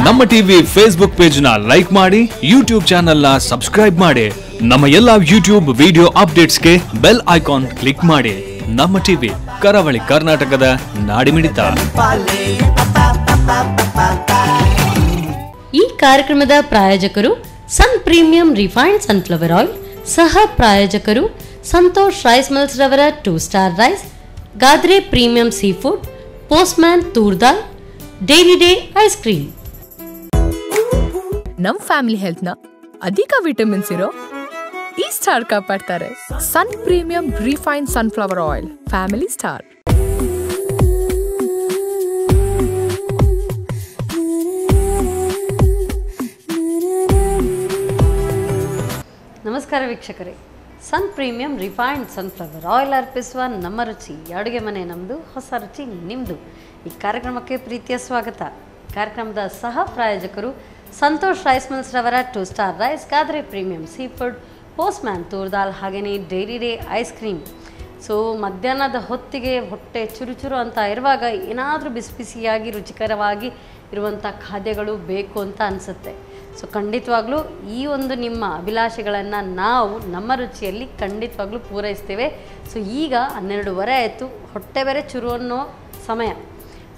ನಮ್ಮ TV Facebook page ನ like ಮಾಡಿ, ಯೂಟ್ಯೂಬ್ ಚಾನೆಲ್ ನ ಸಬ್ಸ್ಕ್ರೈಬ್ ಮಾಡಿ. ನಮ್ಮ ಎಲ್ಲಾ ಯೂಟ್ಯೂಬ್ ವಿಡಿಯೋ ಅಪ್ಡೇಟ್ಸ್ಗೆ ಬೆಲ್ ಐಕಾನ್ ಕ್ಲಿಕ್ ಮಾಡಿ. ನಮ್ಮ ಟಿವಿ, ಕರಾವಳಿ ಕರ್ನಾಟಕದ ನಾಡಿಮಿಡಿತ. ಈ ಕಾರ್ಯಕ್ರಮದ ಪ್ರಾಯೋಜಕರು Sun premium refined sunflower oil, ಸಹ ಪ್ರಾಯೋಜಕರು ಸಂತೋಷ್ ರೈಸ್ ಮಿಲ್ಸ್ ರವರ 2 star rice, Gadre premium sea food, postman ತೂರ್ದಾಲ್, ಡೈರಿ ಡೇ ಐಸ್ ಕ್ರೀಮ್. ನಮ್ ಫ್ಯಾಮಿಲಿ ಹೆಲ್ತ್ ನ ಅಧಿಕ ವಿಟಮಿನ್ಸ್ ಇರೋ ಈ ಸ್ಟಾರ್ ಕಾಪಾಡ್ತಾರೆ. Sun premium refined sunflower oil, family star. ನಮಸ್ಕಾರ ವೀಕ್ಷಕರೇ, ಸನ್ ಪ್ರೀಮಿಯಂ ರಿಫೈನ್ಡ್ ಸನ್ಫ್ಲವರ್ ಆಯಿಲ್ ಅರ್ಪಿಸುವ ನಮ್ಮ ರುಚಿ ಅಡುಗೆ ಮನೆ ನಮ್ಮದು, ಹೊಸ ರುಚಿ ನಿಮ್ಮದು. ಈ ಕಾರ್ಯಕ್ರಮಕ್ಕೆ ಪ್ರೀತಿಯ ಸ್ವಾಗತ. ಕಾರ್ಯಕ್ರಮದ ಸಹ ಪ್ರಾಯೋಜಕರು ಸಂತೋಷ್ ರೈಸ್ ಮಿಲ್ಸ್ ರವರ 2 star rice, Gadre premium sea food, postman ತೂರ್ದಾಲ್, ಹಾಗೆಯೇ dairy day ice cream. So ಮಧ್ಯಾಹ್ನದ ಹೊತ್ತಿಗೆ ಹೊಟ್ಟೆ ಚುರುಚುರು ಅಂತ ಇರುವಾಗ ಏನಾದರೂ ಬಿಸಿ ಬಿಸಿಯಾಗಿ ರುಚಿಕರವಾಗಿ ಇರುವಂಥ ಖಾದ್ಯಗಳು ಬೇಕು ಅಂತ ಅನಿಸುತ್ತೆ. ಸೊ ಖಂಡಿತವಾಗ್ಲೂ ಈ ಒಂದು ನಿಮ್ಮ ಅಭಿಲಾಷೆಗಳನ್ನು ನಾವು ನಮ್ಮ ರುಚಿಯಲ್ಲಿ ಖಂಡಿತವಾಗ್ಲೂ ಪೂರೈಸ್ತೇವೆ. ಸೊ ಈಗ 12:30 ಆಯಿತು, ಹೊಟ್ಟೆ ಬೇರೆ ಚುರು ಅನ್ನೋ ಸಮಯ.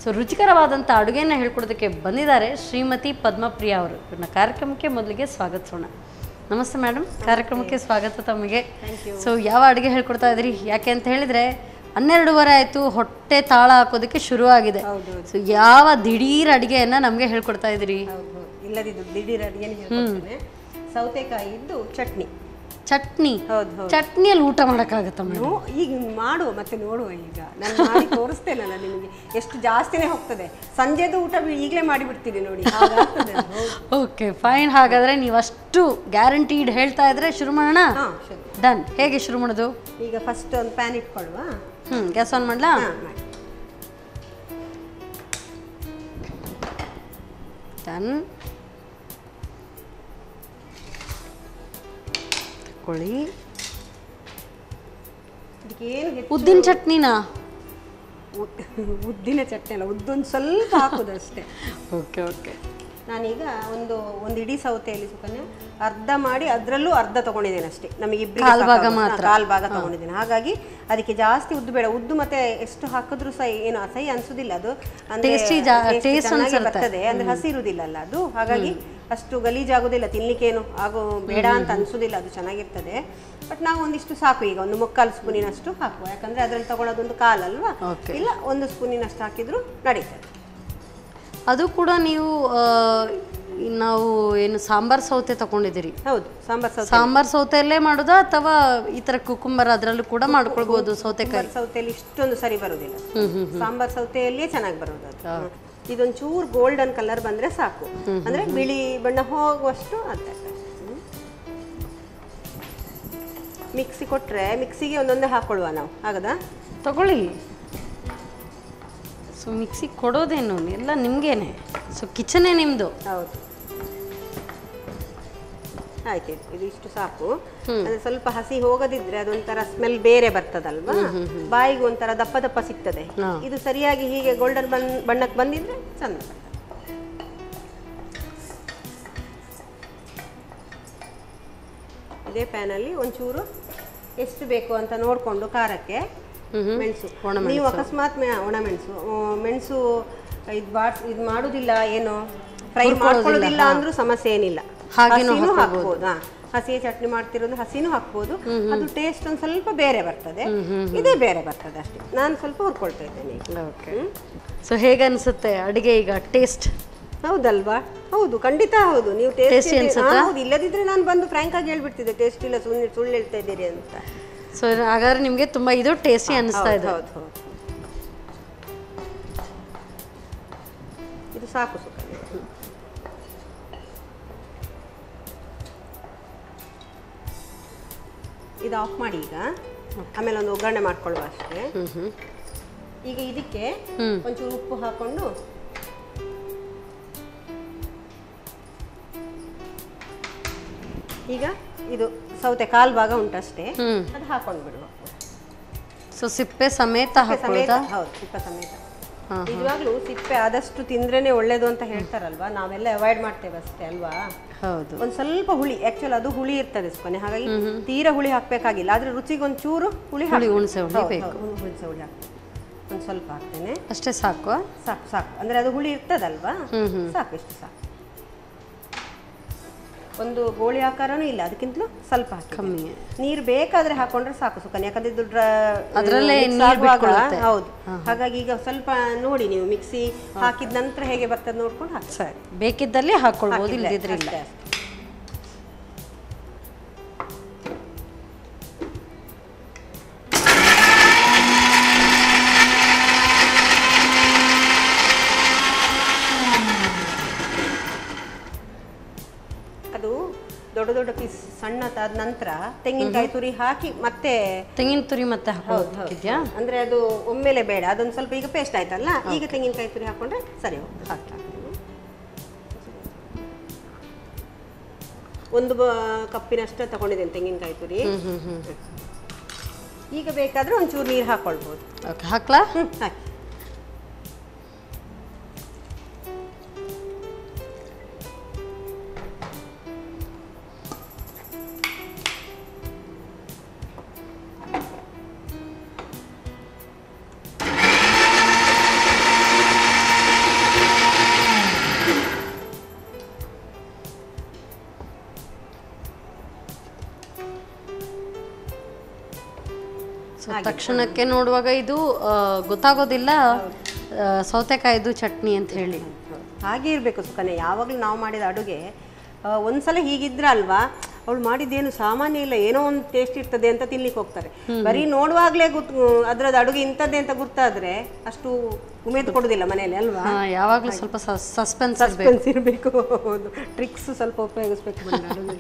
ಸೊ ರುಚಿಕರವಾದಂಥ ಅಡುಗೆಯನ್ನು ಹೇಳ್ಕೊಡೋದಕ್ಕೆ ಬಂದಿದ್ದಾರೆ ಶ್ರೀಮತಿ ಪದ್ಮಪ್ರಿಯಾ ಅವರು. ಇವ್ರನ್ನ ಕಾರ್ಯಕ್ರಮಕ್ಕೆ ಮೊದಲಿಗೆ ಸ್ವಾಗತಿಸೋಣ. ನಮಸ್ತೆ ಮೇಡಮ್, ಕಾರ್ಯಕ್ರಮಕ್ಕೆ ಸ್ವಾಗತ ತಮಗೆ. ಸೊ ಯಾವ ಅಡುಗೆ ಹೇಳ್ಕೊಡ್ತಾ ಇದ್ರಿ? ಯಾಕೆ ಅಂತ ಹೇಳಿದರೆ 12:30 ಆಯಿತು, ಹೊಟ್ಟೆ ತಾಳ ಹಾಕೋದಕ್ಕೆ ಶುರುವಾಗಿದೆ. ಸೊ ಯಾವ ದಿಢೀರ್ ಅಡುಗೆಯನ್ನು ನಮಗೆ ಹೇಳ್ಕೊಡ್ತಾ ಇದ್ರಿ? ಇಲ್ಲದಿದ್ದು ದಿಢೀರ್ ಅಡುಗೆನೇ ಹೇಳ್ಕೊಡ್ತೇನೆ. ಸೌತೆಕಾಯಿ ಇದ್ದು ಚಟ್ನಿ. ಚಟ್ನಿ? ಹೌದು. ಚಟ್ನಿಯಲ್ಲಿ ಊಟ ಮಾಡೋಕ್ಕಾಗತ್ತ ಮೇಡಮ್? ಈಗ ಮಾಡುವ, ಮತ್ತೆ ನೋಡುವ. ಈಗ ನಾನು ಮಾಡಿ ತೋರಿಸ್ತೇನಲ್ಲ ನಿಮಗೆ, ಎಷ್ಟು ಜಾಸ್ತಿನೇ ಹೋಗ್ತದೆ. ಸಂಜೆದು ಊಟ ಈಗಲೇ ಮಾಡಿಬಿಡ್ತೀನಿ ನೋಡಿ. Okay fine. ಹಾಗಾದರೆ ನೀವು ಅಷ್ಟು ಗ್ಯಾರಂಟಿಡ್ ಹೇಳ್ತಾ ಇದ್ರೆ ಶುರು ಮಾಡೋಣ? ಡನ್. ಹೇಗೆ ಶುರು ಮಾಡೋದು? ಈಗ ಫಸ್ಟ್ ಒಂದು ಪ್ಯಾನ್ ಇಟ್ಕೊಳ್ಳುವ. ಗ್ಯಾಸ್ ಆನ್ ಮಾಡಲಾ? ಡನ್. ತಗೊಳ್ಳಿ. ಉದ್ದಿನ ಚಟ್ನಿನಾ? ಉದ್ದಿನ ಚಟ್ನಿ ಅಲ್ಲ, ಉದ್ದೊಂದು ಸ್ವಲ್ಪ ಹಾಕೋದು ಅಷ್ಟೇ. Okay okay. ನಾನೀಗ ಒಂದು ಇಡೀ ಸೌತೆಯಲ್ಲಿ ಸುಕನ್ಯಾ ಅರ್ಧ ಮಾಡಿ ಅದರಲ್ಲೂ ಅರ್ಧ ತಗೊಂಡಿದ್ದೇನೆ ಅಷ್ಟೇ. ನಮಗೆ ಇಬ್ಬರಿಗೆ ಕಾಲು ಭಾಗ ತಗೊಂಡಿದ್ದೇನೆ. ಹಾಗಾಗಿ ಅದಕ್ಕೆ ಜಾಸ್ತಿ ಉದ್ದು ಬೇಡ. ಉದ್ದು ಮತ್ತೆ ಎಷ್ಟು ಹಾಕಿದ್ರು ಸಹ ಏನು ಅಸಹ್ಯ ಅನ್ಸುದಿಲ್ಲ. ಅದು ಅಂದ್ರೆ ಬರ್ತದೆ, ಅಂದ್ರೆ ಹಸಿ ಇರುವುದಿಲ್ಲ ಅಲ್ಲ ಅದು. ಹಾಗಾಗಿ ಅಷ್ಟು ಗಲೀಜಾಗೋದಿಲ್ಲ, ತಿನ್ಲಿಕ್ಕೇನು ಆಗೋ ಬೇಡ ಅಂತ ಅನ್ಸುದಿಲ್ಲ, ಅದು ಚೆನ್ನಾಗಿರ್ತದೆ. ಬಟ್ ನಾವು ಒಂದಿಷ್ಟು ಸಾಕು, ಈಗ ಒಂದು 3/4 ಸ್ಪೂನಿನಷ್ಟು ಹಾಕುವ. ಯಾಕಂದ್ರೆ ಅದ್ರಲ್ಲಿ ತಗೊಳ್ಳೋದೊಂದು ಕಾಲಲ್ವಾ, ಇಲ್ಲ 1 ಸ್ಪೂನಿನಷ್ಟು ಹಾಕಿದ್ರು ನಡೀತದೆ. ಅದು ಕೂಡ ನೀವು ನಾವು ಏನು ಸಾಂಬಾರ್ ಸೌತೆ ತಗೊಂಡಿದ್ದೀರಿ? ಹೌದು, ಸಾಂಬಾರ್ ಸೌತೆಯಲ್ಲೇ ಮಾಡೋದಾ ಅಥವಾ ಈ ತರ ಕುಕುಂಬರ್ ಅದರಲ್ಲೂ ಕೂಡ ಮಾಡ್ಕೊಳ್ಬಹುದು? ಸೌತೆಕಾಯಿ ಸೌತೆಯಲ್ಲಿ ಇಷ್ಟೊಂದು ಸರಿ ಬರುದಿಲ್ಲ, ಸಾಂಬಾರ್ ಸೌತೆಯಲ್ಲಿಯೇ ಚೆನ್ನಾಗಿ ಬರೋದು ಅದು. ಇದೊಂಚೂರು ಗೋಲ್ಡನ್ ಕಲರ್ ಬಂದ್ರೆ ಸಾಕು, ಅಂದ್ರೆ ಬಿಳಿ ಬಣ್ಣ ಹೋಗುವಷ್ಟು ಅಂತ. ಮಿಕ್ಸಿ ಕೊಟ್ರೆ ಮಿಕ್ಸಿಗೆ ಒಂದೊಂದೇ ಹಾಕೊಳ್ಳುವ ನಾವು, ಆಗದಾ? ತಗೊಳ್ಳಿ. ಸೊ ಮಿಕ್ಸಿ ಕೊಡೋದೇನು ಎಲ್ಲ ನಿಮ್ಗೇನೆ? ಸೊ ಕಿಚನೇ ನಿಮ್ದು? ಹೌದು. ಆಯ್ತು, ಇದು ಇಷ್ಟು ಸಾಕು. ಅಂದ್ರೆ ಸ್ವಲ್ಪ ಹಸಿ ಹೋಗದಿದ್ರೆ ಅದೊಂಥರ ಸ್ಮೆಲ್ ಬೇರೆ ಬರ್ತದಲ್ವಾ, ಬಾಯಿಗೆ ಒಂಥರ ದಪ್ಪ ದಪ್ಪ ಸಿಗ್ತದೆ. ಇದು ಸರಿಯಾಗಿ ಹೀಗೆ ಗೋಲ್ಡನ್ ಬಣ್ಣಕ್ಕೆ ಬಂದಿದ್ರೆ ಚಂದ ಬರ್ತದೆ. ಇದೇ ಪ್ಯಾನಲ್ಲಿ ಒಂಚೂರು ಎಷ್ಟು ಬೇಕು ಅಂತ ನೋಡಿಕೊಂಡು ಖಾರಕ್ಕೆ ಮೆಣಸು. ನೀವು ಅಕಸ್ಮಾತ್ ಮೆಣಸು ಇದು ಮಾಡುದಿಲ್ಲ, ಏನು ಫ್ರೈ ಮಾಡ್ಕೊಳ್ಳೋದಿಲ್ಲ ಅಂದ್ರೂ ಸಮಸ್ಯೆ ಏನಿಲ್ಲ, ಹಸಿನೂ ಹಾಕ್ಬೋದು. ಹಸಿ ಚಟ್ನಿ ಮಾಡ್ತಿರೋದು ಹಸಿನೂ ಹಾಕ್ಬೋದು. ಅದು ಟೇಸ್ಟ್ ಒಂದು ಸ್ವಲ್ಪ ಬೇರೆ ಬರ್ತದೆ, ಇದೇ ಬೇರೆ ಬರ್ತದೆ ಅಷ್ಟೇ. ನಾನು ಸ್ವಲ್ಪ ಹುರ್ಕೊಳ್ತಾ ಇದ್ದೇನೆ. ಸೊ ಹೇಗೆ ಅನ್ಸುತ್ತೆ ಅಡುಗೆ ಈಗ? ಟೇಸ್ಟ್ ಹೌದಲ್ವಾ? ಹೌದು, ಖಂಡಿತ ಹೌದು. ನೀವು ಟೇಸ್ಟ್ ಹೌದು, ಇಲ್ಲದಿದ್ರೆ ನಾನು ಬಂದು ಫ್ರಾಂಕ್ ಆಗಿ ಹೇಳ್ಬಿಡ್ತಿದ್ದೆ ಟೇಸ್ಟ್ ಇಲ್ಲ, ಸುಳ್ಳು ಹೇಳ್ತಾ ಇದ್ದೀರಿ ಅಂತ. ಸೊ ಹಾಗಾದ್ರೆ ನಿಮಗೆ ತುಂಬಾ ಇದು ಟೇಸ್ಟಿ ಅನಿಸ್ತಾ ಇದೆ? ಹೌದು ಹೌದು. ಇದು ಸಾಕು ಸುಕನ್ಯಾ. ಇದು ಆಫ್ ಮಾಡಿ ಈಗ. ಆಮೇಲೆ ಒಂದು ಒಗ್ಗರಣೆ ಮಾಡ್ಕೊಳ್ಳುವ ಅಷ್ಟೇ. ಈಗ ಇದಕ್ಕೆ ಒಂಚೂರು ಉಪ್ಪು ಹಾಕೊಂಡು ಈಗ ಇದು ಸೌತೆ ಕಾಲು ಭಾಗ ಉಂಟಷ್ಟೇ, ಅದು ಹಾಕೊಂಡು ಬಿಡುವ. ಸೊ ಸಿಪ್ಪೆ ಸಮೇತ ಹಾಕೊಳ್ಳೋದಾ? ಹೌದು, ಸಿಪ್ಪೆ ಸಮೇತ. ನಿಜವಾಗ್ಲೂ ಸಿಪ್ಪೆ ಆದಷ್ಟು ತಿಂದ್ರೇನೆ ಒಳ್ಳೇದು ಅಂತ ಹೇಳ್ತಾರಲ್ವಾ, ನಾವೆಲ್ಲ ಅವಾಯ್ಡ್ ಮಾಡ್ತೇವೆ ಅಷ್ಟೇ ಅಲ್ವಾ. ಹೌದು, ಒಂದ್ ಸ್ವಲ್ಪ ಹುಳಿ, ಆಕ್ಚುಲಿ ಅದು ಹುಳಿ ಇರ್ತದೆ ಸುಕನ್ಯ, ಹಾಗಾಗಿ ತೀರಾ ಹುಳಿ ಹಾಕ್ಬೇಕಾಗಿಲ್ಲ. ಆದ್ರೆ ರುಚಿಗೆ ಒಂಚೂರು ಹುಳಿ ಹುಣಸೆ ಹುಳಿ ಬೇಕು. ಹುಣಸೆ ಹುಳಿ ಹಾಕ್ತೇನೆ, ಒಂದ್ ಸ್ವಲ್ಪ ಹಾಕ್ತೇನೆ ಅಷ್ಟೇ. ಸಾಕು ಸಾಕು ಸಾಕು, ಅಂದ್ರೆ ಅದು ಹುಳಿ ಇರ್ತದಲ್ವಾ, ಸಾಕು, ಇಷ್ಟು ಸಾಕು. ಒಂದು ಗೋಳಿ ಆಕಾರನೂ ಇಲ್ಲ, ಅದಕ್ಕಿಂತಲೂ ಸ್ವಲ್ಪ ಹಾಕಿ, ಕಮ್ಮಿ. ನೀರು ಬೇಕಾದ್ರೆ ಹಾಕೊಂಡ್ರೆ ಸಾಕು ಸುಕನ್ಯ, ಯಾಕಂದ್ರೆ ಇದು ಅದರಲ್ಲೇ ಹೌದು. ಹಾಗಾಗಿ ಈಗ ಸ್ವಲ್ಪ ನೋಡಿ ನೀವು ಮಿಕ್ಸಿ ಹಾಕಿದ ನಂತರ ಹೇಗೆ ಬರ್ತದೆ ನೋಡ್ಕೊಂಡು ಹಾಕಿ. ಸರಿ, ಬೇಕಿದ್ದಲ್ಲಿ ಹಾಕೊಳ್ಬೋದು, ಇಲ್ಲದಿದ್ರೆ ಇಲ್ಲ. ಅದು ದೊಡ್ಡ ದೊಡ್ಡ ಪೀಸ್ ಸಣ್ಣದಾದ ನಂತರ ತೆಂಗಿನಕಾಯಿ ತುರಿ ಹಾಕಿ ಮತ್ತೆ ತೆಂಗಿನ ತುರಿ ಮತ್ತೆ ಹಾಕಿದ್ಯಾ? ಅಂದ್ರೆ ಅದು ಒಮ್ಮೆಲೆ ಬೇಡ, ಅದೊಂದು ಸ್ವಲ್ಪ ಈಗ ಪೇಸ್ಟ್ ಆಯ್ತಲ್ಲ, ಈಗ ತೆಂಗಿನಕಾಯಿ ತುರಿ ಹಾಕೊಂಡ್ರೆ ಸರಿ ಹೋಗ್ತದೆ. ಒಂದು ಕಪ್ಪಿನಷ್ಟು ತಗೊಂಡಿದ್ದೇನೆ ತೆಂಗಿನಕಾಯಿ ತುರಿ. ಈಗ ಬೇಕಾದ್ರೆ ಒಂಚೂರು ನೀರು ಹಾಕೊಳ್ಬೋದು. ಹಾಕ್ಲಾ? ಹಾಕಿ. ತಕ್ಷಣಕ್ಕೆ ನೋಡುವಾಗ ಇದು ಗೊತ್ತಾಗೋದಿಲ್ಲ ಸೌತೆಕಾಯಿದು ಚಟ್ನಿ ಅಂತ ಹೇಳಿ. ಹಾಗೆ ಇರಬೇಕು ಸುಕನ್ಯಾ, ಯಾವಾಗಲೂ ನಾವು ಮಾಡಿದ ಅಡುಗೆ ಒಂದ್ಸಲ ಹೀಗಿದ್ರ ಅಲ್ವಾ, ಅವಳು ಮಾಡಿದ್ದೇನು ಸಾಮಾನ್ಯ ಇಲ್ಲ, ಏನೋ ಒಂದು ಟೇಸ್ಟ್ ಇರ್ತದೆ ಅಂತ ತಿನ್ಲಿಕ್ಕೆ ಹೋಗ್ತಾರೆ. ಬರೀ ನೋಡುವಾಗ್ಲೇ ಅದ್ರದ್ದು ಅಡುಗೆ ಇಂಥದ್ದೇ ಅಂತ ಗೊತ್ತಾದ್ರೆ ಅಷ್ಟು ಉಮೇದು ಕೊಡುದಿಲ್ಲ ಮನೆಯಲ್ಲಿ ಅಲ್ವಾ. ಯಾವಾಗಲೂ ಸ್ವಲ್ಪ ಸಸ್ಪೆನ್ಸ್ ಇರಬೇಕು, ಟ್ರಿಕ್ಸ್ ಸ್ವಲ್ಪ ಉಪಯೋಗಿಸ್ಬೇಕು ಅಡುಗೆ.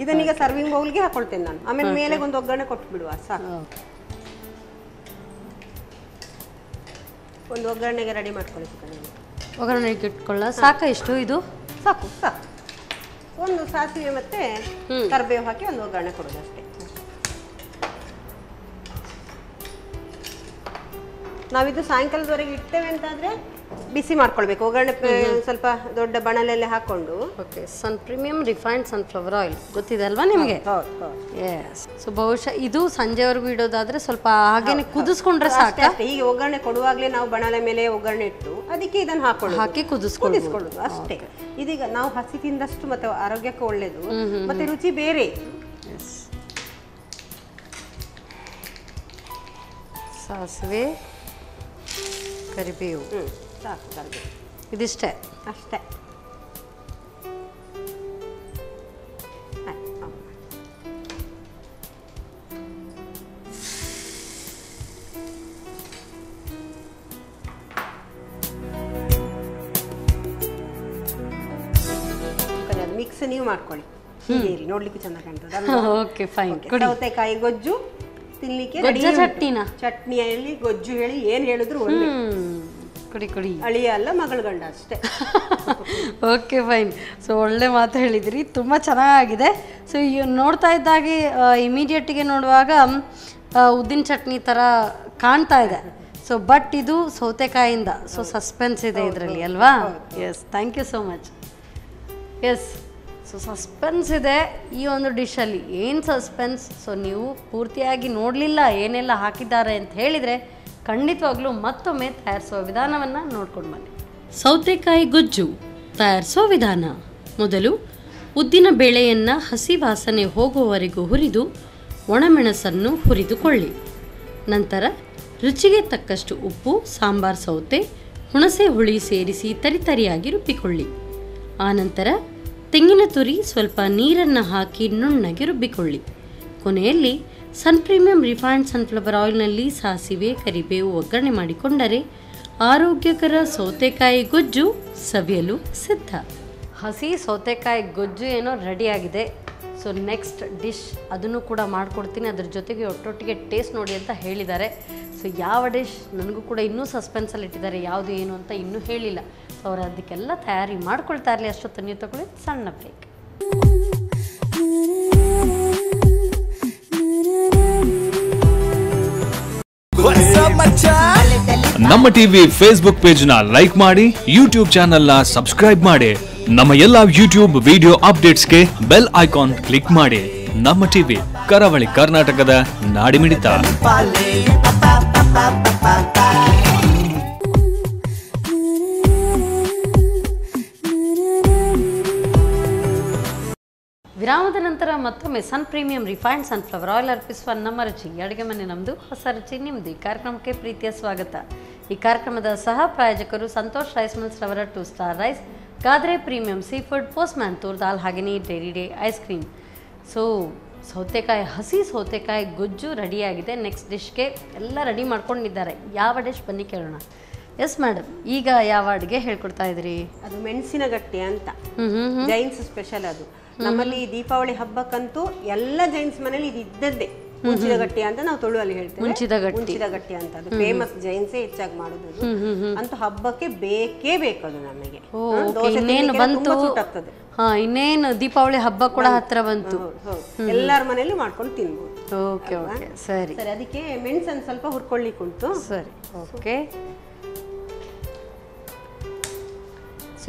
ಇದನ್ನೀಗ ಸರ್ವಿಂಗ್ ಬೌಲ್ಗೆ ಹಾಕೊಳ್ತೇನೆ ನಾನು, ಆಮೇಲೆ ಮೇಲೆ ಒಂದು ಒಗ್ಗರಣೆ ಕೊಟ್ಟು ಬಿಡುವ ಸಾಕು. ಒಂದು ಒಗ್ಗರಣೆಗೆ ರೆಡಿ ಮಾಡ್ಕೊಳ್ಳಿ ಸುಕನ್ಯಾ. ಒಗ್ಗರಣೆಗೆ ಇಟ್ಕೊಳ್ಳ ಸಾಕ? ಇಷ್ಟು ಇದು ಸಾಕು ಸಾಕು. ಒಂದು ಸಾಸಿವೆ ಮತ್ತೆ ಕರಿಬೇವು ಹಾಕಿ ಒಂದು ಒಗ್ಗರಣೆ ಕೊಡೋದು ಅಷ್ಟೇ. ನಾವಿದು ಸಾಯಂಕಾಲದವರೆಗೆ ಇಡ್ತೇವೆ ಅಂತಾದ್ರೆ ಬಿಸಿ ಮಾಡ್ಕೊಳ್ಬೇಕು ಒಗ್ಗರಣೆ. ಸ್ವಲ್ಪ ದೊಡ್ಡ ಬಣಲೆಲ್ಲ ಹಾಕೊಂಡು. ಓಕೆ, ಸನ್ ಪ್ರೀಮಿಯಂ ರಿಫೈನ್ಡ್ ಸನ್ಫ್ಲವರ್ ಆಯಿಲ್ ಗೊತ್ತಿದೆ ಅಲ್ವಾ ನಿಮಗೆ? ಎಸ್. ಸೊ ಬಹುಶಃ ಇದು ಸಂಜೆವರೆಗೂ ಇಡೋದಾದ್ರೆ ಸ್ವಲ್ಪ ಹಾಗೇನೆ ಕುದಿಸ್ಕೊಂಡ್ರೆ ಸಾಕು. ಹೀಗೆ ಒಗ್ಗರಣೆ ಕೊಡುವಾಗಲೇ ನಾವು ಬಣಲೆ ಮೇಲೆ ಒಗ್ಗರಣೆ ಇಟ್ಟು ಅದಕ್ಕೆ ಇದನ್ನು ಹಾಕಿ ಕುದಿಸ್ಕೊಳ್ಳೋದು ಅಷ್ಟೇ. ಇದೀಗ ನಾವು ಹಸಿ ತಿಂದಷ್ಟು ಮತ್ತೆ ಆರೋಗ್ಯಕ್ಕೆ ಒಳ್ಳೇದು, ಮತ್ತೆ ರುಚಿ ಬೇರೆ. ಸಾಸಿವೆ, ಕರಿಬೇವು, ಸಾಕು ಕರಿಬೇವು, ಇದಿಷ್ಟೇ ಅಷ್ಟೇ. ಮಿಕ್ಸ್ ನೀವು ಮಾಡ್ಕೊಳ್ಳಿ, ಹೀಗೆ ಇರಿ, ನೋಡ್ಲಿಕ್ಕೆ ಚೆನ್ನಾಗಿ ಕಾಣ್ತದೆ. Okay, fine. ಸೌತೆಕಾಯಿ ಗೊಜ್ಜು ತಿನ್ಲಿಕ್ಕೆ ಚಟ್ನಿಯಲ್ಲಿ ಗೊಜ್ಜು ಹೇಳಿ ಏನ್ ಹೇಳಿದ್ರು ಒಳ್ಳೆ. ಕುಡಿ ಕುಡಿ, ಅಳಿಯ ಅಲ್ಲ ಮಗಳ ಗಂಡ ಅಷ್ಟೇ. Okay, fine. ಸೊ ಒಳ್ಳೆ ಮಾತು ಹೇಳಿದ್ರಿ, ತುಂಬ ಚೆನ್ನಾಗಿದೆ. ಸೊ ನೋಡ್ತಾ ಇದ್ದಾಗೆ ಇಮಿಡಿಯೇಟಿಗೆ ನೋಡುವಾಗ ಉದ್ದಿನ ಚಟ್ನಿ ಥರ ಕಾಣ್ತಾ ಇದೆ. ಸೊ ಬಟ್ ಇದು ಸೌತೆಕಾಯಿಂದ, ಸೊ ಸಸ್ಪೆನ್ಸ್ ಇದೆ ಇದರಲ್ಲಿ ಅಲ್ವಾ? Yes, thank you so much. Yes, so suspense ಇದೆ ಈ ಒಂದು ಡಿಶಲ್ಲಿ. ಏನು ಸಸ್ಪೆನ್ಸ್? ಸೊ ನೀವು ಪೂರ್ತಿಯಾಗಿ ನೋಡಲಿಲ್ಲ ಏನೆಲ್ಲ ಹಾಕಿದ್ದಾರೆ ಅಂತ ಹೇಳಿದರೆ ಖಂಡಿತವಾಗ್ಲೂ ಮತ್ತೊಮ್ಮೆ ತಯಾರಿಸೋ ವಿಧಾನವನ್ನು ನೋಡ್ಕೊಂಡು ಬನ್ನಿ. ಸೌತೆಕಾಯಿ ಗೊಜ್ಜು ತಯಾರಿಸೋ ವಿಧಾನ: ಮೊದಲು ಉದ್ದಿನ ಬೇಳೆಯನ್ನು ಹಸಿ ವಾಸನೆ ಹೋಗುವವರೆಗೂ ಹುರಿದು ಒಣಮೆಣಸನ್ನು ಹುರಿದುಕೊಳ್ಳಿ. ನಂತರ ರುಚಿಗೆ ತಕ್ಕಷ್ಟು ಉಪ್ಪು, ಸಾಂಬಾರ್ ಸೌತೆ, ಹುಣಸೆ ಹುಳಿ ಸೇರಿಸಿ ತರಿತರಿಯಾಗಿ ರುಬ್ಬಿಕೊಳ್ಳಿ. ಆನಂತರ ತೆಂಗಿನ ತುರಿ, ಸ್ವಲ್ಪ ನೀರನ್ನು ಹಾಕಿ ನುಣ್ಣಗೆ ರುಬ್ಬಿಕೊಳ್ಳಿ. ಕೊನೆಯಲ್ಲಿ ಸನ್ ಪ್ರೀಮಿಯಂ ರಿಫೈನ್ಡ್ ಸನ್ಫ್ಲವರ್ ಆಯಿಲ್ನಲ್ಲಿ ಸಾಸಿವೆ, ಕರಿಬೇವು ಒಗ್ಗರಣೆ ಮಾಡಿಕೊಂಡರೆ ಆರೋಗ್ಯಕರ ಸೌತೆಕಾಯಿ ಗೊಜ್ಜು ಸವಿಯಲು ಸಿದ್ಧ. ಹಸಿ ಸೌತೆಕಾಯಿ ಗೊಜ್ಜು ಏನೋ ರೆಡಿಯಾಗಿದೆ. ಸೊ ನೆಕ್ಸ್ಟ್ ಡಿಶ್ ಅದನ್ನು ಕೂಡ ಮಾಡಿಕೊಡ್ತೀನಿ, ಅದ್ರ ಜೊತೆಗೆ ಒಟ್ಟೊಟ್ಟಿಗೆ ಟೇಸ್ಟ್ ನೋಡಿ ಅಂತ ಹೇಳಿದ್ದಾರೆ. ಸೊ ಯಾವ ಡಿಶ್ ನನಗೂ ಕೂಡ ಇನ್ನೂ ಸಸ್ಪೆನ್ಸಲ್ಲಿ ಇಟ್ಟಿದ್ದಾರೆ, ಯಾವುದು ಏನು ಅಂತ ಇನ್ನೂ ಹೇಳಿಲ್ಲ. ಸೊ ಅವರು ಅದಕ್ಕೆಲ್ಲ ತಯಾರಿ ಮಾಡ್ಕೊಳ್ತಾ ಇರಲಿ, ಅಷ್ಟೊತ್ತು ನೀವು ತಗೊಳ್ಳಿ ಸಣ್ಣ break. What's up, my child? ನಮ್ಮ ಟಿವಿ ಫೇಸ್ಬುಕ್ ಪೇಜ್ ನ ಲೈಕ್ ಮಾಡಿ, ಯೂಟ್ಯೂಬ್ ಚಾನೆಲ್ ನ ಸಬ್ಸ್ಕ್ರೈಬ್ ಮಾಡಿ. ನಮ್ಮ ಎಲ್ಲಾ ಯೂಟ್ಯೂಬ್ ವಿಡಿಯೋ ಅಪ್ಡೇಟ್ಸ್ಗೆ ಬೆಲ್ ಐಕಾನ್ ಕ್ಲಿಕ್ ಮಾಡಿ. ನಮ್ಮ ಟಿವಿ ಕರಾವಳಿ ಕರ್ನಾಟಕದ ನಾಡಿಮಿಡಿತ. ವಿರಾಮದ ನಂತರ ಮತ್ತೊಮ್ಮೆ Sun premium refined sunflower oil ಅರ್ಪಿಸುವ ನಮ್ಮ ರುಚಿ ಅಡುಗೆ ಮನೆ ನಮ್ಮದು, ಹೊಸ ರುಚಿ ನಿಮ್ಮದು. ಈ ಕಾರ್ಯಕ್ರಮಕ್ಕೆ ಪ್ರೀತಿಯ ಸ್ವಾಗತ. ಈ ಕಾರ್ಯಕ್ರಮದ ಸಹ ಪ್ರಾಯೋಜಕರು ಸಂತೋಷ್ ರೈಸ್ ಮಿಲ್ಸ್ ರವರ 2 star rice, Gadre premium sea food, Postman toor dal, ಹಾಗೆಯೇ dairy day ice cream. So ಹಸಿ ಸೌತೆಕಾಯಿ ಗೊಜ್ಜು ರೆಡಿಯಾಗಿದೆ. ನೆಕ್ಸ್ಟ್ ಡಿಶ್ಗೆ ಎಲ್ಲ ರೆಡಿ ಮಾಡ್ಕೊಂಡಿದ್ದಾರೆ. ಯಾವ ಡಿಶ್ ಬನ್ನಿ ಕೇಳೋಣ. ಎಸ್ ಮೇಡಮ್, ಈಗ ಯಾವ ಅಡುಗೆ ಹೇಳ್ಕೊಡ್ತಾ ಇದ್ರಿ? ಅದು ಮೆಣಸಿನ ಗಟ್ಟಿ ಅಂತ, ಜೈನ್ಸ್ ಸ್ಪೆಷಲ್. ಅದು ನಮ್ಮಲ್ಲಿ ದೀಪಾವಳಿ ಹಬ್ಬಕ್ಕಂತೂ ಎಲ್ಲ ಜೈನ್ಸ್ ಮನೇಲಿ ಇದು ಇದ್ದದ್ದೇ. ಮುಂಚಿದ ಗಟ್ಟಿ ಅಂತ ನಾವು ತುಳುವಲ್ಲಿ ಹೇಳ್ತೇವೆ. ಮುಂಚಿದ ಗಟ್ಟಿ ಅಂತ ಅದು ಫೇಮಸ್, ಜೈನ್ಸೇ ಹೆಚ್ಚಾಗಿ ಮಾಡೋದು. ಅಂತ ಹಬ್ಬಕ್ಕೆ ಬೇಕೇ ಬೇಕದು ನಮಗೆ. ಇನ್ನೇನು ದೀಪಾವಳಿ ಹಬ್ಬ ಕೂಡ ಹತ್ರ ಬಂತು. ಎಲ್ಲರ ಮನೇಲಿ ಮಾಡ್ಕೊಂಡು ತಿನ್ಬೋದು. ಓಕೆ ಓಕೆ, ಸರಿ. ಅದಕ್ಕೆ ಮೆಣಸನ್ನು ಸ್ವಲ್ಪ ಹುರ್ಕೊಳ್ಳಿಕ್ಕೆ ಉಂಟು. ಸರಿ, ಓಕೆ.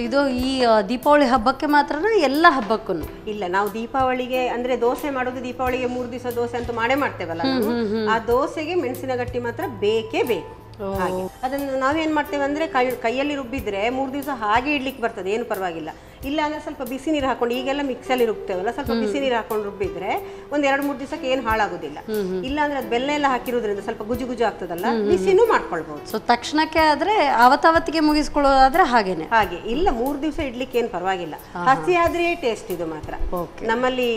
ಇದು ಈ ದೀಪಾವಳಿ ಹಬ್ಬಕ್ಕೆ ಮಾತ್ರನಾ ಎಲ್ಲ ಹಬ್ಬಕ್ಕೂ? ಇಲ್ಲ, ನಾವು ದೀಪಾವಳಿಗೆ ಅಂದ್ರೆ ದೋಸೆ ಮಾಡೋದು ದೀಪಾವಳಿಗೆ 3 ದಿವಸ ದೋಸೆ ಅಂತ ಮಾಡೇ ಮಾಡ್ತೇವಲ್ಲ, ಆ ದೋಸೆಗೆ ಮೆಣಸಿನ ಗಟ್ಟಿ ಮಾತ್ರ ಬೇಕೇ ಬೇಕು. ಅದನ್ನು ನಾವೇನ್ ಮಾಡ್ತೇವೆ ಅಂದ್ರೆ ಕೈಯಲ್ಲಿ ರುಬ್ಬಿದ್ರೆ 3 ದಿವಸ ಹಾಗೆ ಇಡ್ಲಿಕ್ಕೆ ಬರ್ತದೆ, ಏನು ಪರವಾಗಿಲ್ಲ. ಇಲ್ಲ ಅಂದ್ರೆ ಸ್ವಲ್ಪ ಬಿಸಿ ನೀರು ಹಾಕೊಂಡು, ಈಗೆಲ್ಲ ಮಿಕ್ಸಲ್ಲಿ ರುಬ್ತೇವಲ್ಲ, ಸ್ವಲ್ಪ ಬಿಸಿ ನೀರು ಹಾಕೊಂಡು ರುಬ್ಬಿದ್ರೆ ಒಂದ್ 2-3 ದಿವಸಕ್ಕೆ ಏನು ಹಾಳಾಗೋದಿಲ್ಲ. ಇಲ್ಲ ಅಂದ್ರೆ ಅದು ಬೆಲ್ಲ ಎಲ್ಲ ಹಾಕಿರೋದ್ರಿಂದ ಸ್ವಲ್ಪ ಗುಜು ಗುಜು ಆಗ್ತದಲ್ಲ, ಬಿಸಿನೂ ಮಾಡ್ಕೊಳ್ಬಹುದು. ಸೊ ತಕ್ಷಣಕ್ಕೆ ಆದ್ರೆ ಅವತ್ತಿಗೆ ಮುಗಿಸ್ಕೊಳ್ಳೋದಾದ್ರೆ ಹಾಗೇನೆ. ಹಾಗೆ ಇಲ್ಲ, 3 ದಿವಸ ಇಡ್ಲಿಕ್ಕೆ ಏನು ಪರವಾಗಿಲ್ಲ. ಹಸಿ ಆದ್ರೆ ಟೇಸ್ಟ್ ಇದು ಮಾತ್ರ. ನಮ್ಮಲ್ಲಿ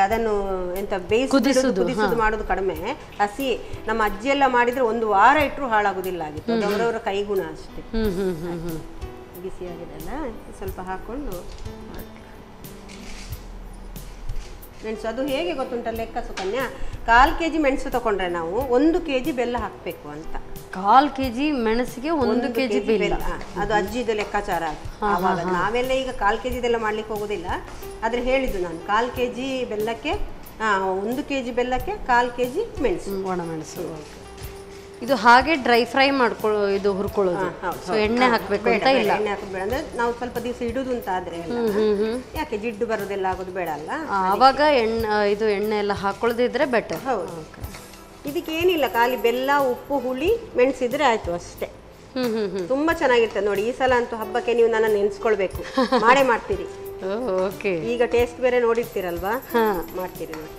ಅದನ್ನು ಎಂತ ಕುದಿಸುದು ಮಾಡೋದು ಕಡಿಮೆ. ಹಸಿ ನಮ್ಮ ಅಜ್ಜಿ ಎಲ್ಲ ಮಾಡಿದ್ರೆ 1 ವಾರ ಇಟ್ಟರು ಹಾಳಾಗುದಿಲ್ಲ ಆಗಿತ್ತು. ಅವರವರ ಕೈಗುಣ ಅಷ್ಟೇ. ಬಿಸಿಯಾಗಿದೆಲ್ಲ ಸ್ವಲ್ಪ ಹಾಕೊಂಡು ಮೆಣಸು. ಅದು ಹೇಗೆ ಗೊತ್ತುಂಟ ಲೆಕ್ಕ ಸುಕನ್ಯಾ? 1/4 kg ಮೆಣಸು ತಗೊಂಡ್ರೆ ನಾವು 1 kg ಬೆಲ್ಲ ಹಾಕ್ಬೇಕು ಅಂತ. 1/4 kg ಮೆಣಸಿಗೆ 1 kg ಬೆಲ್ಲ. ಅದು ಅಜ್ಜಿದು ಲೆಕ್ಕಾಚಾರ. ಆವಾಗ ನಾವೆಲ್ಲ ಈಗ 1/4 kg ಮಾಡ್ಲಿಕ್ಕೆ ಹೋಗುದಿಲ್ಲ. ಆದ್ರೆ ಹೇಳಿದ್ದು ನಾನು 1/4 kg ಬೆಲ್ಲಕ್ಕೆ 1 kg ಬೆಲ್ಲಕ್ಕೆ 1/4 kg ಮೆಣಸು, ಒಣ ಮೆಣಸು. ಇದು ಹಾಗೆ ಡ್ರೈ ಫ್ರೈ ಮಾಡ್ಕೊಳ್ಳೋ, ಇದು ಹುರ್ಕೊಳ್ಳೋದು. ಸೊ ಎಣ್ಣೆ ಹಾಕ್ಬೇಕು ಅಂತ ಇಲ್ಲ? ಎಣ್ಣೆ ಹಾಕೋದು ಅಂದ್ರೆ ನಾವು ಸ್ವಲ್ಪ ದಿವಸ ಇಡುದು ಅಂತ ಆದ್ರೆ ಯಾಕೆ ಜಿಡ್ಡು ಬರೋದೆಲ್ಲ ಆಗೋದು ಬೇಡ ಅಲ್ಲ. ಆವಾಗ ಎಣ್ಣೆ ಎಲ್ಲ ಹಾಕೊಳ್ಳದಿದ್ರೆ ಬೆಟರ್. ಹೌದು. ಇದಕ್ಕೆ ಏನಿಲ್ಲ, ಖಾಲಿ ಬೆಲ್ಲ, ಉಪ್ಪು, ಹುಳಿ, ಮೆಣಸಿದ್ರೆ ಆಯ್ತು ಅಷ್ಟೇ. ತುಂಬಾ ಚೆನ್ನಾಗಿರ್ತದೆ ನೋಡಿ. ಈ ಸಲ ಅಂತೂ ಹಬ್ಬಕ್ಕೆ ನೀವು ನನ್ನ ನೆನ್ಸ್ಕೊಳ್ಬೇಕು, ಮಾಡೇ ಮಾಡ್ತೀರಿ. ಓಕೆ. ಈಗ ಟೇಸ್ಟ್ ಬೇರೆ ನೋಡಿರ್ತೀರಲ್ವಾ, ಮಾಡ್ತೀರಿ ನೋಡಿ.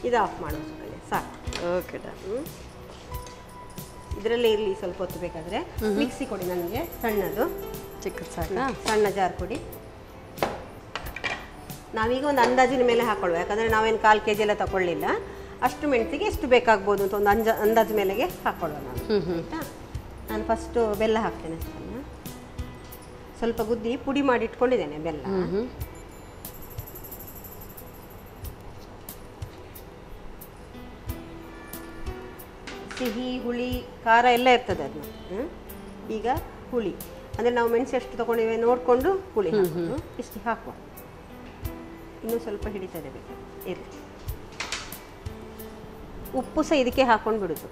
ಇದು ಆಫ್ ಮಾಡೋದು ಸಾಕು. ಓಕೆ. ಇದರಲ್ಲೇ ಇರಲಿ ಸ್ವಲ್ಪ ಹೊತ್ತು. ಬೇಕಾದ್ರೆ ಮಿಕ್ಸಿ ಕೊಡಿ ನನಗೆ, ಸಣ್ಣದು ಚಿಕ್ಕದು ಸಾಕ. ಸಣ್ಣ ಜಾರ್ ಕೊಡಿ. ನಾವೀಗ ಒಂದು ಅಂದಾಜಿನ ಮೇಲೆ ಹಾಕೊಳ್ಳುವ, ಯಾಕಂದರೆ ನಾವೇನು 1/4 kg ಎಲ್ಲ ತಗೊಳ್ಳಿಲ್ಲ. ಅಷ್ಟು ಮೆಣಸಿಗೆ ಎಷ್ಟು ಬೇಕಾಗ್ಬೋದು ಅಂತ ಒಂದು ಅಂದಾಜು ಮೇಲೆಗೆ ಹಾಕೊಳ್ಳುವ ನಾವು. ಆಯಿತಾ? ನಾನು ಫಸ್ಟು ಬೆಲ್ಲ ಹಾಕ್ತೇನೆ. ಸ್ವಲ್ಪ ಗುದ್ದಿ ಪುಡಿ ಮಾಡಿ ಇಟ್ಕೊಂಡಿದ್ದೇನೆ ಬೆಲ್ಲ. ಸಿಹಿ, ಹುಳಿ, ಖಾರ ಎಲ್ಲ ಇರ್ತದೆ ಅದು. ಈಗ ಹುಳಿ ಅಂದರೆ ನಾವು ಮೆಣಸು ಎಷ್ಟು ತೊಗೊಂಡಿವೆ ನೋಡಿಕೊಂಡು ಹುಳಿ ಹಾಕೋದು. ಇಷ್ಟು ಹಾಕುವ, ಇನ್ನೂ ಸ್ವಲ್ಪ ಹಿಡಿತದೆ ಬೇಕು ಇರಲಿ. ಉಪ್ಪು ಸಹ ಇದಕ್ಕೆ ಹಾಕೊಂಡು ಬಿಡುದು.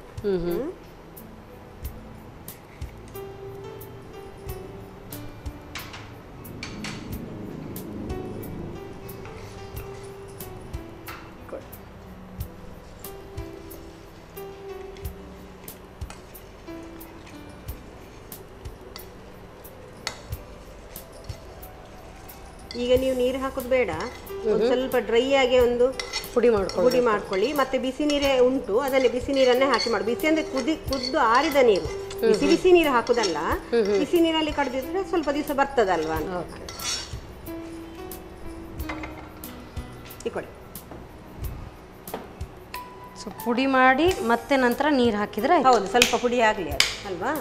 ಈಗ ನೀವು ನೀರು ಹಾಕೋದು ಬೇಡ, ಒಂದು ಸ್ವಲ್ಪ ಡ್ರೈ ಆಗಿ ಒಂದು ಪುಡಿ ಮಾಡ್ಕೊಳ್ಳಿ. ಮತ್ತೆ ಬಿಸಿ ನೀರೇ ಉಂಟು, ಅದನ್ನೇ ಬಿಸಿ ನೀರನ್ನೇ ಹಾಕಿ ಮಾಡಿ. ಬಿಸಿ ಅಂದ್ರೆ ಕುದ್ದು ಆರಿದ ನೀರು, ಬಿಸಿ ನೀರು ಹಾಕುದಲ್ಲ. ಬಿಸಿ ನೀರಲ್ಲಿ ಕಡ್ದಿದ್ರೆ ಸ್ವಲ್ಪ ದಿವಸ ಬರ್ತದಲ್ವಾ. ಕೊಡಿ. ಸೊ ಪುಡಿ ಮಾಡಿ ಮತ್ತೆ ನಂತರ ನೀರು ಹಾಕಿದ್ರೆ ಹೌದು, ಸ್ವಲ್ಪ ಪುಡಿ ಆಗಲಿ ಅದು ಅಲ್ವಾ.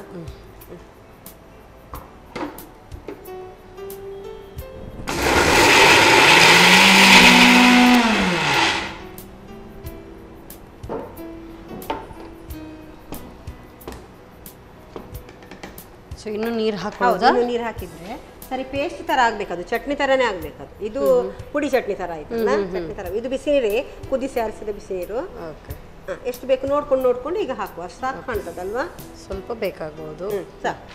ಸೊ ಇನ್ನು ನೀರು ಹಾಕೋದಾ? ಇನ್ನು ನೀರು ಹಾಕಿದ್ರೆ ಸರಿ ಪೇಸ್ಟ್ ತರ ಆಗ್ಬೇಕು, ಅದು ಚಟ್ನಿ ತರನೇ ಆಗ್ಬೇಕು. ಅದು ಇದು ಪುಡಿ ಚಟ್ನಿ ತರ ಆಯ್ತಲ್ಲ, ಚಟ್ನಿ ತರ. ಇದು ಬಿಸಿ ನೀರೇ, ಕುದಿಸಿ ಆರಿಸಿದ ಬಿಸಿ ನೀರು. ಎಷ್ಟು ಬೇಕು ನೋಡ್ಕೊಂಡು ಈಗ ಹಾಕುವ. ಅಷ್ಟು ಸಾಕು ಕಾಣ್ತದಲ್ವಾ? ಸ್ವಲ್ಪ ಬೇಕಾಗ್ಬೋದು. ಸಾಕು.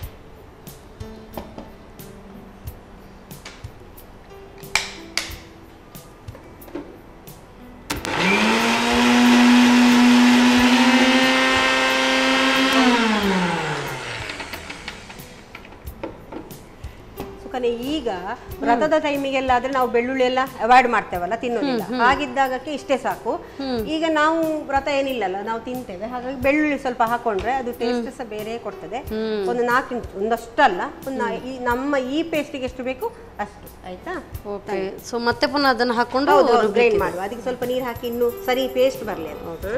ಈಗ ವ್ರತದ ಟೈಮಿಗೆಲ್ಲ ಆದ್ರೆ ನಾವು ಬೆಳ್ಳುಳ್ಳಿ ಎಲ್ಲ ಅವಾಯ್ಡ್ ಮಾಡ್ತೇವಲ್ಲ, ತಿನ್ನೋದಿಲ್ಲ. ಹಾಗಿದ್ದಾಗಕ್ಕೆ ಇಷ್ಟೇ ಸಾಕು. ಈಗ ನಾವು ವ್ರತ ಏನಿಲ್ಲಲ್ಲ, ನಾವು ತಿಂತೇವೆ, ಹಾಗಾಗಿ ಬೆಳ್ಳುಳ್ಳಿ ಸ್ವಲ್ಪ ಹಾಕೊಂಡ್ರೆ ಅದು ಟೇಸ್ಟ್ ಸಹ ಬೇರೆ ಕೊಡ್ತದೆ. ಒಂದು 4 ಇಂಚ್, ಒಂದಷ್ಟಲ್ಲ, ನಮ್ಮ ಈ ಪೇಸ್ಟಿಗೆ ಎಷ್ಟು ಬೇಕು ಅಷ್ಟು. ಆಯ್ತಾ? ಓಕೆ. ಸೊ ಮತ್ತೆ ಪುನಃ ಅದನ್ನು ಹಾಕೊಂಡು ಗ್ರೈಂಡ್ ಮಾಡುವ. ಅದಕ್ಕೆ ಸ್ವಲ್ಪ ನೀರು ಹಾಕಿ ಇನ್ನು ಸರಿ ಪೇಸ್ಟ್ ಬರಲಿ ಅದು.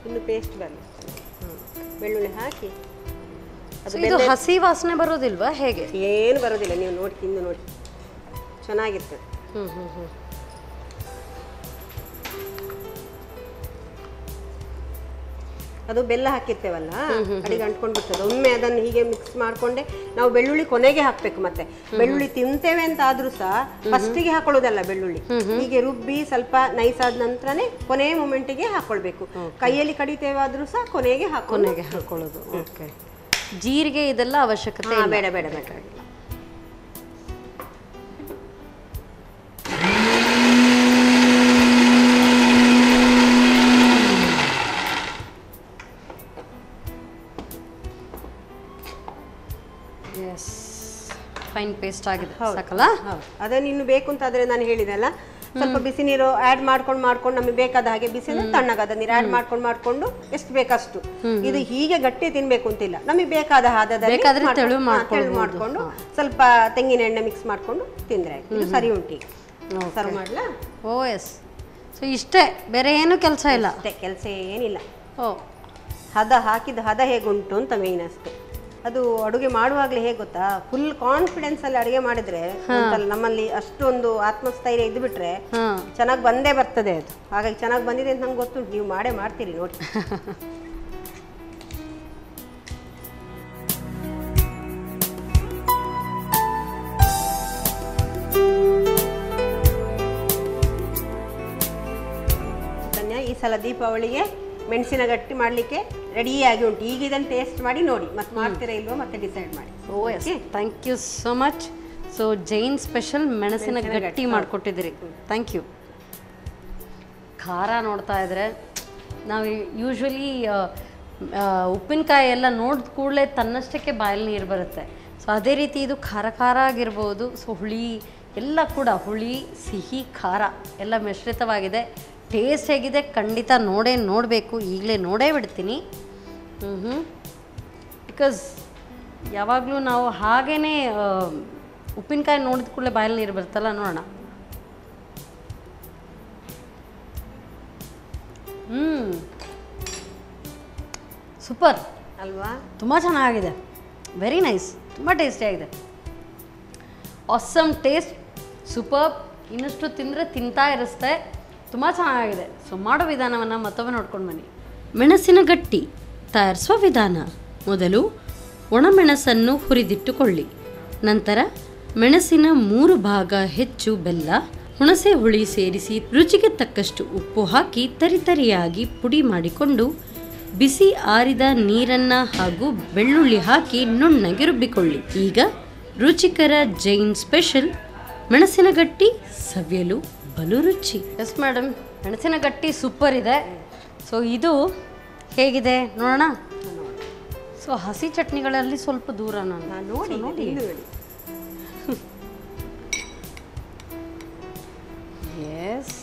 ಇನ್ನು ಪೇಸ್ಟ್ ಬರಲಿ. ಬೆಳ್ಳುಳ್ಳಿ ಹಾಕಿ. ಇದು ಹಸಿ ವಾಸನೆ ಬರೋದಿಲ್ವಾ? ಹೇಗೆ? ಏನು ಬರೋದಿಲ್ಲ, ನೀವು ನೋಡಿ ತಿಂದು ನೋಡಿ, ಚೆನ್ನಾಗಿರ್ತದೆ. ಅದು ಬೆಲ್ಲ ಹಾಕಿರ್ತೇವಲ್ಲ, ಅಡಿಗೆ ಅಂಟ್ಕೊಂಡು ಬಿಡ್ತದೆ. ಒಮ್ಮೆ ಅದನ್ನು ಹೀಗೆ ಮಿಕ್ಸ್ ಮಾಡ್ಕೊಂಡೆ ನಾವು ಬೆಳ್ಳುಳ್ಳಿ ಕೊನೆಗೆ ಹಾಕ್ಬೇಕು. ಮತ್ತೆ ಬೆಳ್ಳುಳ್ಳಿ ತಿಂತೇವೆ ಅಂತ ಆದ್ರೂ ಸಹ ಫಸ್ಟಿಗೆ ಹಾಕೊಳ್ಳೋದಲ್ಲ ಬೆಳ್ಳುಳ್ಳಿ. ಹೀಗೆ ರುಬ್ಬಿ ಸ್ವಲ್ಪ ನೈಸ್ ಆದ ನಂತರನೇ ಕೊನೆ ಮೊಮೆಂಟಿಗೆ ಹಾಕೊಳ್ಬೇಕು. ಕೈಯಲ್ಲಿ ಕಡಿತೇವೆ ಆದ್ರೂ ಸಹ ಕೊನೆಗೆ ಹಾಕೊಳ್ಳೋದು. ಓಕೆ. ಜೀರಿಗೆ ಇದೆಲ್ಲ ಅವಶ್ಯಕತೆ ಬೇಡ ಬೇಡ ಬೇಕಾಗಿಲ್ಲ. ಫೈನ್ ಪೇಸ್ಟ್ ಆಗಿದೆ, ಸಾಕಲ್ಲ? ಅದನ್ನ ಇನ್ನು ಬೇಕು ಅಂತ ಆದ್ರೆ ನಾನು ಹೇಳಿದೆಲ್ಲ, ಸ್ವಲ್ಪ ಬಿಸಿ ನೀರು ಆಡ್ ಮಾಡ್ಕೊಂಡು ನಮಗೆ ಬೇಕಾದ ಹಾಗೆ ಬಿಸಿ ತಣ್ಣಗಾದ ನೀರು ಆಡ್ ಮಾಡ್ಕೊಂಡು ಎಷ್ಟು ಬೇಕಷ್ಟು. ಇದು ಹೀಗೆ ಗಟ್ಟಿ ತಿನ್ಬೇಕು ಅಂತಿಲ್ಲ, ನಮಗೆ ಬೇಕಾದ ಹದದಲ್ಲಿ ತೆಳು ಮಾಡ್ಕೊಂಡು ಸ್ವಲ್ಪ ತೆಂಗಿನ ಎಣ್ಣೆ ಮಿಕ್ಸ್ ಮಾಡ್ಕೊಂಡು ತಿಂದ್ರೆ ಇದು ಸರಿ ಉಂಟು. ಸರ್ವ್ ಮಾಡ್ಲಾ? ಓ ಎಸ್. ಸೊ ಇಷ್ಟೇ, ಬೇರೆ ಏನು ಕೆಲಸ ಇಲ್ಲ? ಅಷ್ಟೇ, ಕೆಲಸ ಏನಿಲ್ಲ. ಓ, ಹಾಕಿದ ಹದ ಹೇಗುಂಟು ಅಂತ ಮೇಯ್ನ್ ಅಷ್ಟೇ. ಅದು ಅಡುಗೆ ಮಾಡುವಾಗಲೇ ಹೇಗೆ ಗೊತ್ತಾ, ಫುಲ್ ಕಾನ್ಫಿಡೆನ್ಸ್ ಅಲ್ಲಿ ಅಡುಗೆ ಮಾಡಿದ್ರೆ ನಮ್ಮಲ್ಲಿ ಅಷ್ಟೊಂದು ಆತ್ಮಸ್ಥೈರ್ಯ ಇದ್ದು ಬಿಟ್ರೆ ಚೆನ್ನಾಗಿ ಬಂದೇ ಬರ್ತದೆ ಅದು. ಹಾಗಾಗಿ ಚೆನ್ನಾಗಿ ಬಂದಿದೆ ಅಂತ ನಂಗೆ ಗೊತ್ತುಂಟು, ನೀವು ಮಾಡ್ತೀರಿ ನೋಡಿ. ಈ ಸಲ ದೀಪಾವಳಿಗೆ ಮೆಣಸಿನ ಗಟ್ಟಿ ಮಾಡಲಿಕ್ಕೆ ರೆಡಿಯಾಗಿ ಉಂಟು. ಈಗ ಇದನ್ನು ಟೇಸ್ಟ್ ಮಾಡಿ ನೋಡಿ, ಮತ್ತೆ ಮಾಡ್ತೀರಾ ಇಲ್ವೋ ಮತ್ತೆ ಡಿಸೈಡ್ ಮಾಡಿ. Oh yes, thank you so much. So Jain special ಮೆಣಸಿನ ಗಟ್ಟಿ ಮಾಡಿಕೊಟ್ಟಿದ್ದೀರಿ, ಥ್ಯಾಂಕ್ ಯು. ಖಾರ ನೋಡ್ತಾ ಇದ್ರೆ ನಾವು ಯೂಶ್ವಲಿ ಉಪ್ಪಿನಕಾಯಿ ಎಲ್ಲ ನೋಡಿದ ಕೂಡಲೇ ತನ್ನಷ್ಟಕ್ಕೆ ಬಾಯಲ್ಲಿ ನೀರು ಬರುತ್ತೆ. ಸೊ ಅದೇ ರೀತಿ ಇದು ಖಾರ ಆಗಿರ್ಬೋದು. ಸೊ ಹುಳಿ ಎಲ್ಲ ಕೂಡ ಹುಳಿ, ಸಿಹಿ, ಖಾರ ಎಲ್ಲ ಮಿಶ್ರಿತವಾಗಿದೆ. ಟೇಸ್ಟ್ ಹೇಗಿದೆ ಖಂಡಿತ ನೋಡಬೇಕು, ಈಗಲೇ ನೋಡೇ ಬಿಡ್ತೀನಿ. ಬಿಕಾಸ್ ಯಾವಾಗಲೂ ನಾವು ಹಾಗೇ ಉಪ್ಪಿನಕಾಯಿ ನೋಡಿದ ಕೂಡಲೇ ಬಾಯಲ್ಲಿ ನೀರು ಬರುತ್ತಲ್ಲ, ನೋಡೋಣ. ಸೂಪರ್ ಅಲ್ವಾ? ತುಂಬ ಚೆನ್ನಾಗಿದೆ, ವೆರಿ ನೈಸ್, ತುಂಬ ಟೇಸ್ಟಿಯಾಗಿದೆ. Awesome taste, super. ಇನ್ನಷ್ಟು ತಿಂದರೆ ತಿಂತಾ ಇರಿಸ್ತೆ, ತುಂಬ ಚೆನ್ನಾಗಿದೆ. ಸೊ ಮಾಡೋ ವಿಧಾನವನ್ನು ಮತ್ತೊಮ್ಮೆ ನೋಡ್ಕೊಂಡು ಬನ್ನಿ. ಮೆಣಸಿನ ಗಟ್ಟಿ ತಯಾರಿಸುವ ವಿಧಾನ: ಮೊದಲು ಒಣಮೆಣಸನ್ನು ಹುರಿದಿಟ್ಟುಕೊಳ್ಳಿ. ನಂತರ ಮೆಣಸಿನ 3 ಭಾಗ ಹೆಚ್ಚು ಬೆಲ್ಲ, ಹುಣಸೆ ಹುಳಿ ಸೇರಿಸಿ ರುಚಿಗೆ ತಕ್ಕಷ್ಟು ಉಪ್ಪು ಹಾಕಿ ತರಿತರಿಯಾಗಿ ಪುಡಿ ಮಾಡಿಕೊಂಡು ಬಿಸಿ ಆರಿದ ನೀರನ್ನು ಹಾಗೂ ಬೆಳ್ಳುಳ್ಳಿ ಹಾಕಿ ನುಣ್ಣಗೆ ರುಬ್ಬಿಕೊಳ್ಳಿ. ಈಗ ರುಚಿಕರ ಜೈನ್ ಸ್ಪೆಷಲ್ ಮೆಣಸಿನ ಗಟ್ಟಿ ಸವಿಯಲು ಬಲು ರುಚಿ. ಎಸ್ ಮೇಡಮ್, ಮೆಣಸಿನ ಗಟ್ಟಿ ಸೂಪರ್ ಇದೆ. ಸೊ ಇದು ಹೇಗಿದೆ ನೋಡೋಣ. ಸೊ ಹಸಿ ಚಟ್ನಿಗಳಲ್ಲಿ ಸ್ವಲ್ಪ ದೂರ ನಾನು ನೋಡಿ. ಎಸ್,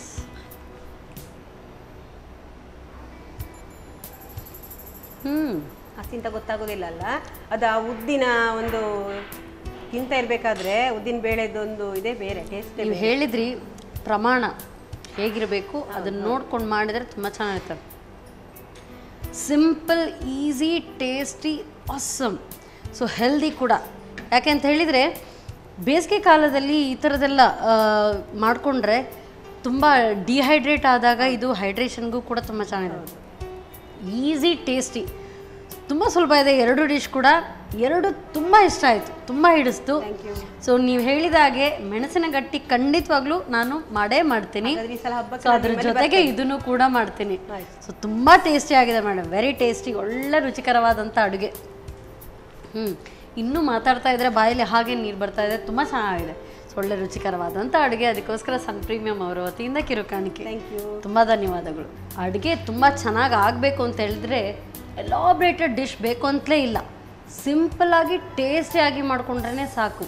ಹಸಿಂತ ಗೊತ್ತಾಗೋದಿಲ್ಲ ಅಲ್ಲ, ಅದು ಆ ಉದ್ದಿನ ಒಂದು ತಿಂತ ಇರಬೇಕಾದ್ರೆ ಉದ್ದಿನ ಬೇಳೆದೊಂದು ಇದೆ ಬೇರೆ ಟೇಸ್ಟ್. ನೀವು ಹೇಳಿದ್ರಿ ಪ್ರಮಾಣ ಹೇಗಿರಬೇಕು, ಅದನ್ನು ನೋಡ್ಕೊಂಡು ಮಾಡಿದರೆ ತುಂಬ ಚೆನ್ನಾಗಿರ್ತದೆ. Simple, easy, tasty, awesome. So healthy ಕೂಡ. ಯಾಕೆ ಅಂತ ಹೇಳಿದರೆ ಬೇಸಿಗೆ ಕಾಲದಲ್ಲಿ ಈ ಥರದ್ದೆಲ್ಲ ಮಾಡಿಕೊಂಡ್ರೆ ತುಂಬ ಡಿಹೈಡ್ರೇಟ್ ಆದಾಗ ಇದು ಹೈಡ್ರೇಷನ್ಗೂ ಕೂಡ ತುಂಬ ಚೆನ್ನಾಗಿದೆ. ಈಸಿ, ಟೇಸ್ಟಿ, ತುಂಬ ಸುಲಭ ಇದೆ. 2 ಡಿಶ್ ಕೂಡ ಎರಡು ತುಂಬ ಇಷ್ಟ ಆಯಿತು, ತುಂಬ ಹಿಡಿಸ್ತು. ಸೊ ನೀವು ಹೇಳಿದ ಹಾಗೆ ಮೆಣಸಿನ ಗಟ್ಟಿ ಖಂಡಿತವಾಗ್ಲೂ ನಾನು ಮಾಡೇ ಮಾಡ್ತೀನಿ. ಸೊ ಅದ್ರ ಜೊತೆಗೆ ಇದನ್ನು ಕೂಡ ಮಾಡ್ತೀನಿ. ಸೊ ತುಂಬ ಟೇಸ್ಟಿ ಆಗಿದೆ ಮೇಡಮ್, ವೆರಿ ಟೇಸ್ಟಿ, ಒಳ್ಳೆ ರುಚಿಕರವಾದಂಥ ಅಡುಗೆ. ಇನ್ನೂ ಮಾತಾಡ್ತಾ ಇದ್ರೆ ಬಾಯಲ್ಲಿ ಹಾಗೆ ನೀರು ಬರ್ತಾ ಇದೆ, ತುಂಬ ಚೆನ್ನಾಗಿದೆ. ಒಳ್ಳೆ ರುಚಿಕರವಾದಂಥ ಅಡುಗೆ, ಅದಕ್ಕೋಸ್ಕರ ಸನ್ ಪ್ರೀಮಿಯಂ ಅವರ ವತಿಯಿಂದ ಕಿರುಕಾಣಿಕೆ. ತುಂಬ ಧನ್ಯವಾದಗಳು. ಅಡುಗೆ ತುಂಬ ಚೆನ್ನಾಗಿ ಆಗಬೇಕು ಅಂತ ಹೇಳಿದ್ರೆ ಎಲಾಬ್ರೇಟೆಡ್ ಡಿಶ್ ಬೇಕು ಅಂತಲೇ ಇಲ್ಲ, ಸಿಂಪಲ್ಲಾಗಿ ಟೇಸ್ಟಿಯಾಗಿ ಮಾಡಿಕೊಂಡ್ರೆ ಸಾಕು.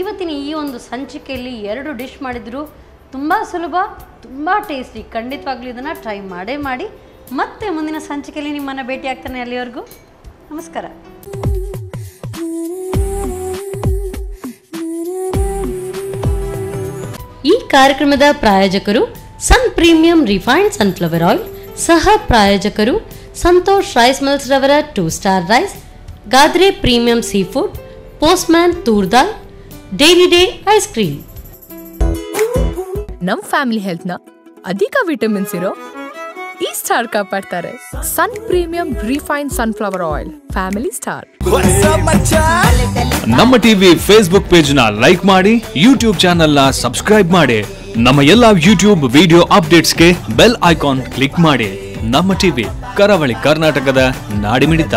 ಇವತ್ತಿನ ಈ ಒಂದು ಸಂಚಿಕೆಯಲ್ಲಿ 2 ಡಿಶ್ ಮಾಡಿದ್ರು, ತುಂಬ ಸುಲಭ, ತುಂಬ ಟೇಸ್ಟಿ. ಖಂಡಿತವಾಗ್ಲೂ ಇದನ್ನು ಟ್ರೈ ಮಾಡೇ ಮಾಡಿ. ಮತ್ತೆ ಮುಂದಿನ ಸಂಚಿಕೆಯಲ್ಲಿ ನಿಮ್ಮನ್ನು ಭೇಟಿ ಆಗ್ತಾನೆ. ಅಲ್ಲಿವರೆಗೂ ನಮಸ್ಕಾರ. ಈ ಕಾರ್ಯಕ್ರಮದ ಪ್ರಾಯೋಜಕರು Sun premium refined sunflower oil, ಸಹ ಪ್ರಾಯೋಜಕರು ಸಂತೋಷ್ ರೈಸ್ ಮಿಲ್ಸ್ ರವರ 2 star rice, Gadre premium sea food, Postman toor dal, daily day ice cream. ನಮ್ ಫ್ಯಾಮಿಲಿ ಹೆಲ್ತ್ ನ ಅಧಿಕ ವಿಟಮಿನ್ಸ್ ಇರೋ ಈ ಸ್ಟಾರ್ ಕಾಪಾಡ್ತಾರೆ. Sun premium refined sunflower oil, family star. ನಮ್ಮ ಟಿವಿ ಫೇಸ್ಬುಕ್ ಪೇಜ್ ನ ಲೈಕ್ ಮಾಡಿ, ಯೂಟ್ಯೂಬ್ ಚಾನೆಲ್ ನ ಸಬ್ಸ್ಕ್ರೈಬ್ ಮಾಡಿ. ನಮ್ಮ ಎಲ್ಲಾ ಯೂಟ್ಯೂಬ್ ವಿಡಿಯೋ ಅಪ್ಡೇಟ್ಸ್ಗೆ ಬೆಲ್ ಐಕಾನ್ ಕ್ಲಿಕ್ ಮಾಡಿ. ನಮ್ಮ ಟಿವಿ, ಕರಾವಳಿ ಕರ್ನಾಟಕದ ನಾಡಿಮಿಡಿತ.